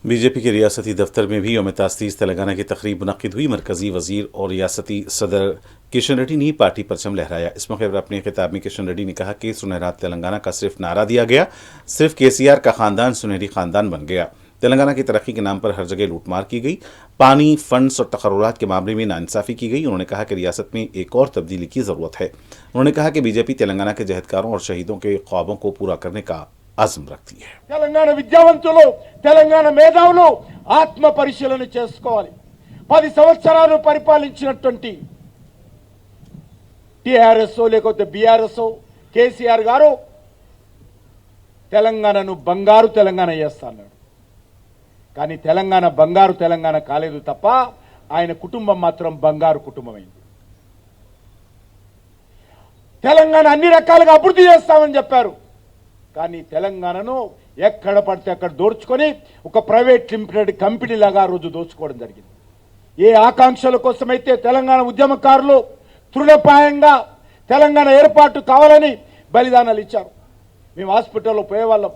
BJP के रियासती दफ्तर में भी यौम तासीस तेलंगाना की तकरीब मुनक्किद हुई। मरकजी वजीर और रियासती सदर किशन रेड्डी ने पार्टी परचम लहराया। इस मौके पर अपने खिताब में किशन रेड्डी ने कहा कि सुनहरा तेलंगाना का सिर्फ नारा दिया गया, सिर्फ केसीआर का खानदान सुनहरी खानदान बन गया। तेलंगाना की तरक्की के नाम पर हर जगह लूटमार की गई, पानी, फंड्स और तकर्रुरात के मामले में नाइंसाफी की गई। उन्होंने कहा कि रियासत में एक और तब्दीली की जरूरत है। उन्होंने कहा कि बीजेपी तेलंगाना के जहदकारों और शहीदों के ख्वाबों को पूरा करने का आज़म रखती है। తెలంగాణ విద్యావంతులు, తెలంగాణ మేధావులు ఆత్మ పరిశీలన చేసుకోవాలి. 10 సంవత్సరాలు పరిపాలించినటువంటి టిఆర్ఎస్ లేకపోతే బిఆర్ఎస్ కేసీఆర్ గారు తెలంగాణను బంగారు తెలంగాణ చేస్తాడు. కానీ తెలంగాణ బంగారు తెలంగాణ కాలేదు తప్ప ఆయన కుటుంబం మాత్రం బంగారు కుటుంబమైంది. తెలంగాణ అన్ని రకాలుగా అభివృద్ధి చేస్తామని చెప్పారు. కానీ తెలంగాణను ఎక్కడ పడితే అక్కడ దోచుకొని ఒక ప్రైవేట్ లిమిటెడ్ కంపెనీ లాగా రోజు దోచుకోవడం జరిగింది. ఏ ఆకాంక్షల కోసమైతే తెలంగాణ ఉద్యమకారులు తృణప్రాయంగా తెలంగాణ ఏర్పాటు కావాలని బలిదానాలు ఇచ్చారు. మేము హాస్పిటల్లో పోయేవాళ్ళం.